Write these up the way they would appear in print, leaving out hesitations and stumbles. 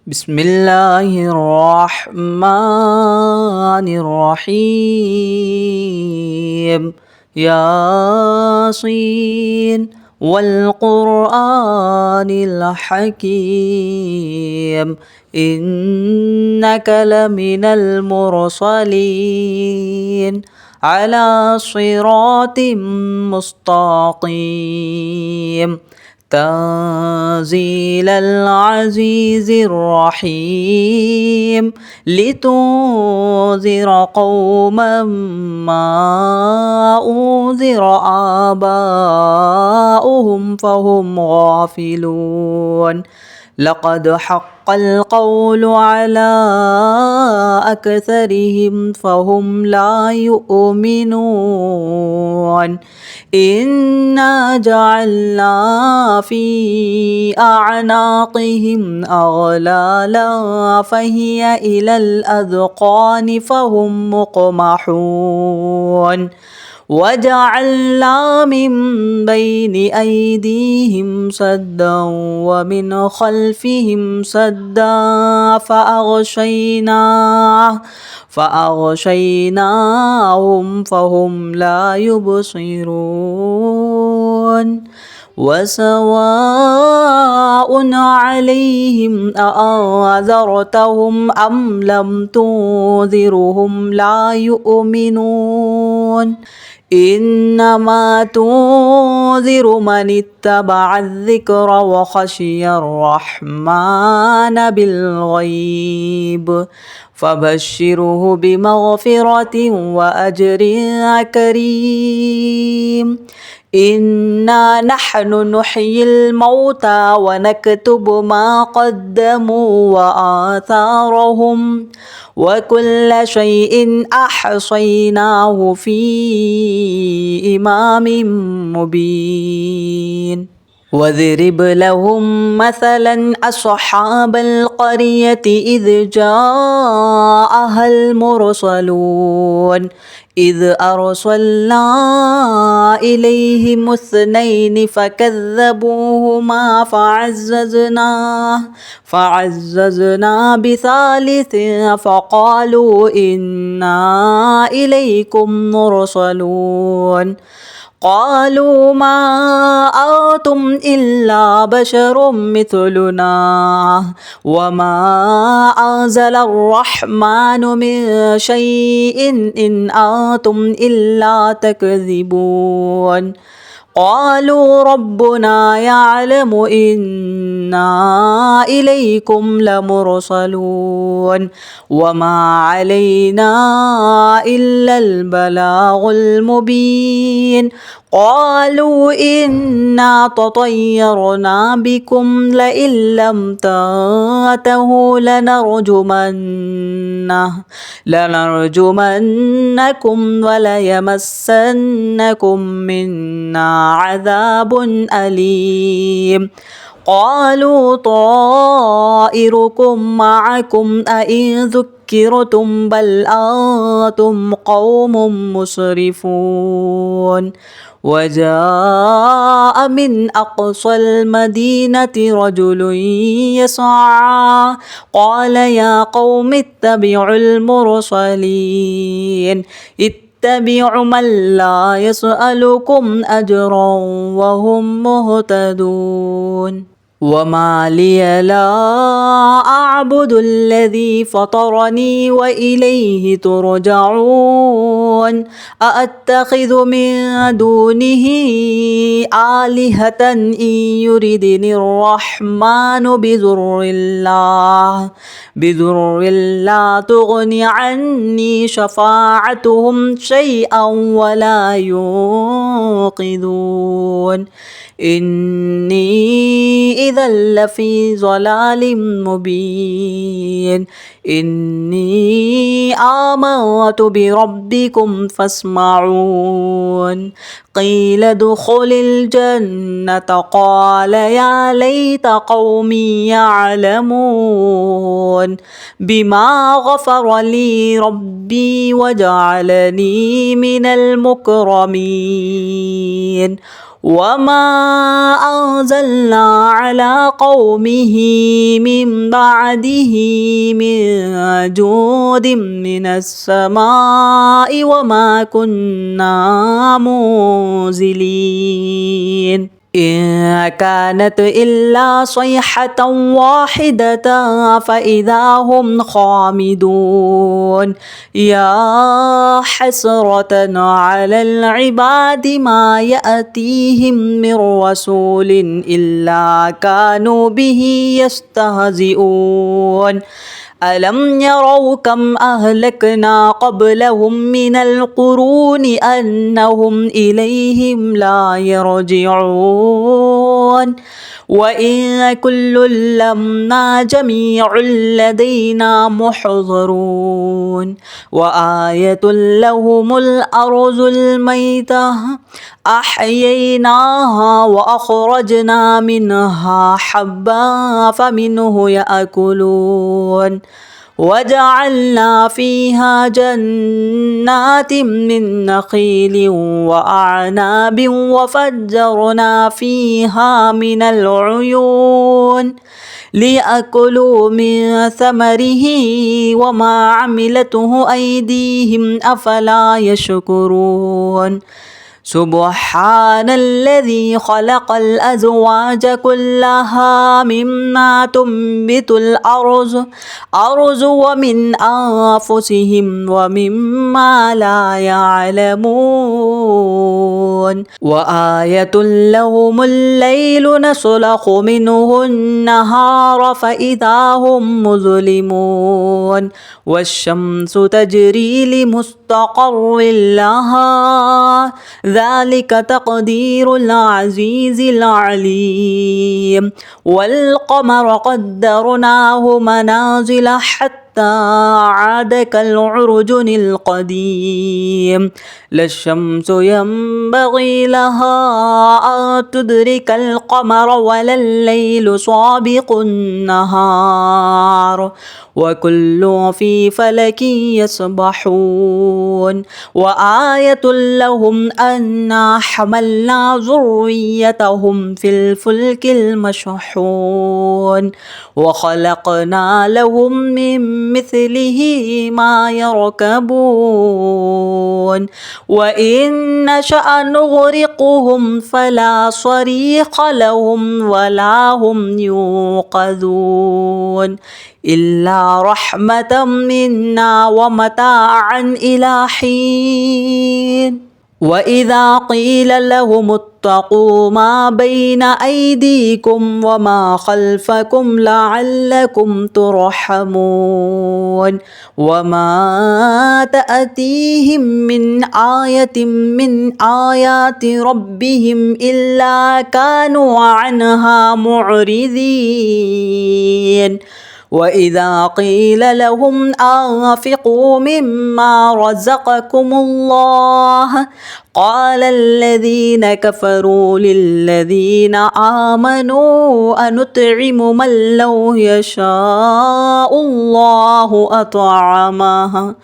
بسم الله الرحمن الرحيم. ياسين والقرآن الحكيم إنك لمن المرسلين على صراط مستقيم. تنزيل العزيز الرحيم لتنذر قوما ما أنذر آباؤهم فهم غافلون. لقد حق القول على أكثرهم فهم لا يؤمنون. إنا جعلنا في أعناقهم أغلالا فهي إلى الأذقان فهم مقمحون. وجعلنا من بين أيديهم سدا ومن خلفهم سدا فأغشيناهم فهم لا يبصرون. وسواء عليهم أأنذرتهم أم لم تنذرهم لا يؤمنون. إنما تنذر من اتبع الذكر وخشي الرحمن بالغيب فبشره بمغفرة وأجر كريم. إنا نحن نحيي الموتى ونكتب ما قدموا وآثارهم وكل شيء أحصيناه في إمام مبين. واضرب لهم مثلا أصحاب القرية إذ جاءها المرسلون إذ أرسلنا إليهم اثنين فكذبوهما فعززنا بثالث فقالوا إنا إليكم مرسلون. قالوا ما أنتم إلا بشر مثلنا وما أنزل الرحمن من شيء إن أنتم إلا تكذبون. قالوا ربنا يعلم إنا إليكم لمرسلون وما علينا إلا البلاغ المبين. قالوا إنا تطيرنا بكم لئن لم تنتهوا لنرجمنكم وليمسنكم منا عذاب أليم. قالوا طائركم معكم أئن ذكرتم بل أنتم قوم مسرفون. وجاء من أقصى المدينة رجل يسعى قال يا قوم اتبعوا المرسلين اتبعوا من لا يسألكم أجرا وهم مهتدون. وما لي لا أعبد الذي فطرني وإليه ترجعون. أأتخذ من دونه آلهة إن يردني الرحمن بضر لا تغني عني شفاعتهم شيئا ولا ينقذون. إني إذا لفي ضلال مبين. إني آمنت بربكم فاسمعون. قيل ادخل الجنة قال يا ليت قومي يعلمون بما غفر لي ربي وجعلني من المكرمين. وما أنزلنا على قومه من بعده من جود من السماء وما كنا منزلين إن كانت إلا صيحة واحدة فإذا هم خامدون يا حسرة على العباد ما يأتيهم من رسول إلا كانوا به يستهزئون ألم يروا كم أهلكنا قبلهم من القرون أنهم إليهم لا يرجعون وإن كل لما جميع لدينا محضرون وآية لهم الأرض الميتة أحييناها وأخرجنا منها حبا فمنه يأكلون وجعلنا فيها جنات من نخيل وأعناب وفجرنا فيها من العيون ليأكلوا من ثمره وما عملته أيديهم أفلا يشكرون سبحان الذي خلق الأزواج كلها مما تنبت الأرض ومن أنفسهم ومما لا يعلمون وآية لهم الليل نسلخ منه النهار فإذا هم مظلمون والشمس تجري لمستقر لها ذلك تقدير العزيز العليم والقمر قدرناه منازل حتى عاد كالعرجن القديم لا الشمس ينبغي لها أن تدرك القمر ولا الليل سابق النهار وكل في فلك يسبحون وآية لهم أنا حملنا ذريتهم في الفلك المشحون وخلقنا لهم من مثله ما يركبون وإن نشأ نغرقهم فلا صريخ لهم ولا هم ينقذون إلا رحمة منا ومتاعا إلى حين وإذا قيل لهم اتقوا ما بين أيديكم وما خلفكم لعلكم ترحمون وما تأتيهم من آية من آيات ربهم إلا كانوا عنها معرضين وإذا قيل لهم أنفقوا مما رزقكم الله قال الذين كفروا للذين آمنوا أنطعم من لو يشاء الله أطعمه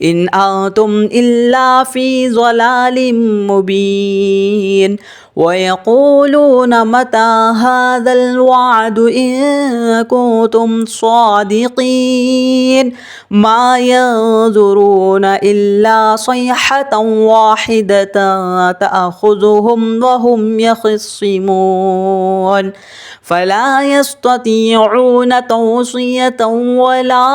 إن أنتم إلا في ضلال مبين ويقولون متى هذا الوعد إن كنتم صادقين ما ينظرون إلا صيحة واحدة تأخذهم وهم يخصمون فلا يستطيعون توصية ولا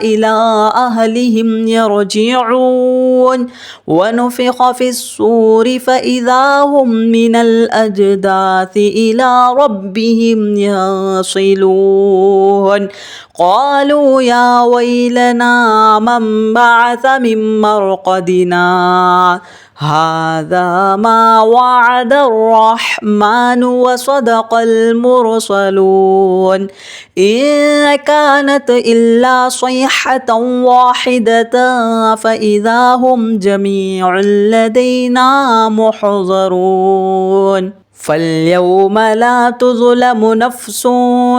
إلى أهلهم يرجعون ونفخ في الصور فإذا هم من الأجداث إلى ربهم يصلون قالوا يا ويلنا من بعث من مرقدنا هذا ما وعد الرحمن وصدق المرسلون إن كانت إلا صيحة واحدة فإذا هم جميع لدينا محضرون فاليوم لا تظلم نفس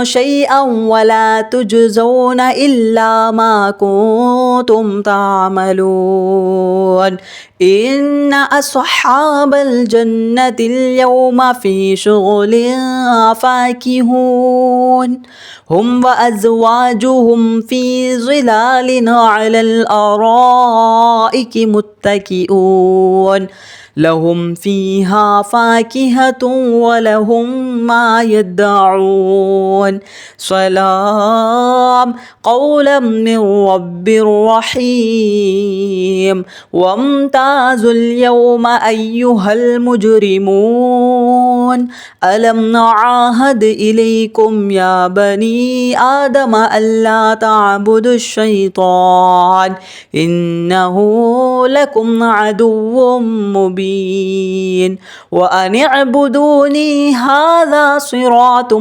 شيئا ولا تجزون إلا ما كنتم تعملون إن أصحاب الجنة اليوم في شغل فاكهون هم وأزواجهم في ظلال على الأرائك متكئون لهم فيها فاكهة ولهم ما يدعون سلام قولا من رب رحيم وامتازوا اليوم أيها المجرمون ألم نعاهد إليكم يا بني آدم ألا تعبدوا الشيطان إنه لكم عدو مبين وأن اعبدوني هذا صراط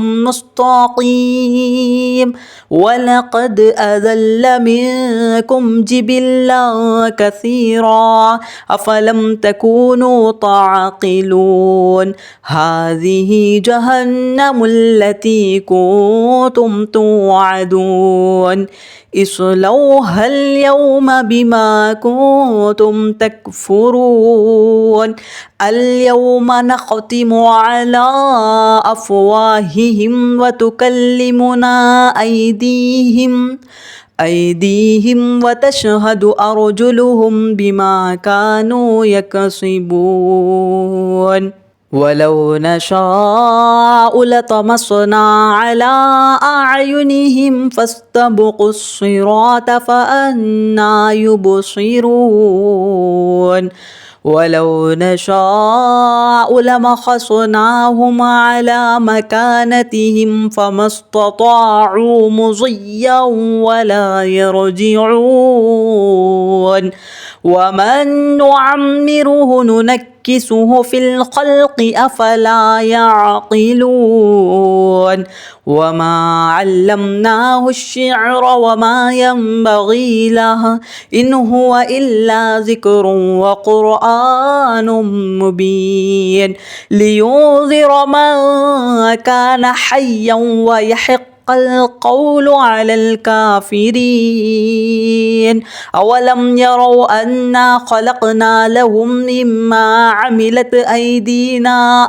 مستقيم ولقد أذل منكم جبلا كثيرا أفلم تكونوا تعقلون هذه جهنم التي كنتم توعدون اصلوها اليوم بما كنتم تكفرون اليوم نختم على أفواههم وتكلمنا أيديهم وتشهد أرجلهم بما كانوا يكسبون ولو نشاء لطمسنا على أعينهم فاستبقوا الصراط فأنى يبصرون ولو نشاء لمسخناهم على مكانتهم فما استطاعوا مضيا ولا يرجعون ومن نعمره ننكسه في الخلق أفلا يعقلون وما علمناه الشعر وما ينبغي له إن هو إلا ذكر وقرآن مبين لينذر من كان حيا ويحق القول على الكافرين أولم يروا أنا خلقنا لهم مما عملت أيدينا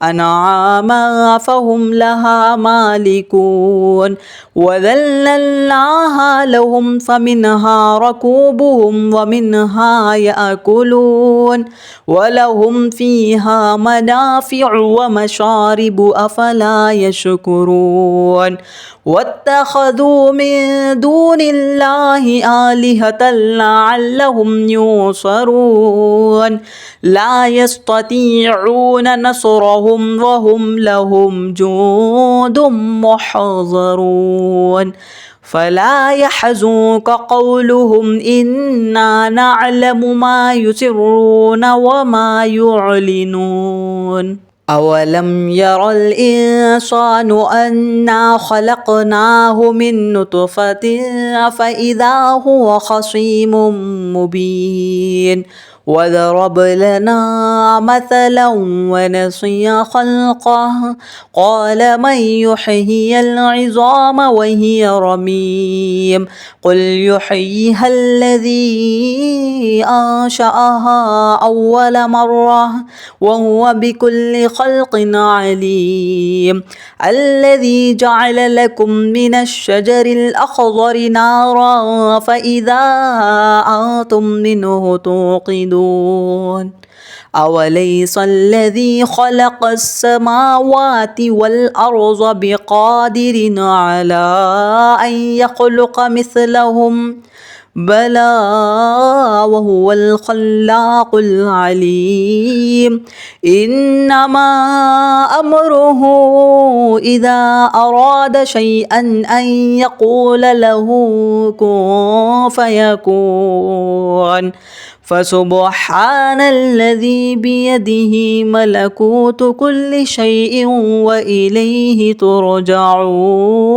أنعاما فهم لها مالكون وذللناها لهم فمنها ركوبهم ومنها يأكلون ولهم فيها منافع ومشارب أفلا يشكرون واتخذوا من دون الله آلهة لعلهم ينصرون لا يستطيعون نصرهم وهم لهم جند محضرون فلا يحزنك قولهم إنا نعلم ما يسرون وما يعلنون أولم ير الإنسان أنا خلقناه من نطفة فإذا هو خصيم مبين وضرب لنا مثلا ونسي خلقه قال من يحيي العظام وهي رميم قل يحييها الذي أنشأها أول مرة وهو بكل خلق عليم الذي جعل لكم من الشجر الأخضر نارا فإذا أنتم منه توقدون أوليس الذي خلق السماوات والأرض بقادر على أن يخلق مثلهم بلى وهو الخلاق العليم إنما أمره إذا أراد شيئا أن يقول له كن فيكون فسبحان الذي بيده ملكوت كل شيء وإليه ترجعون.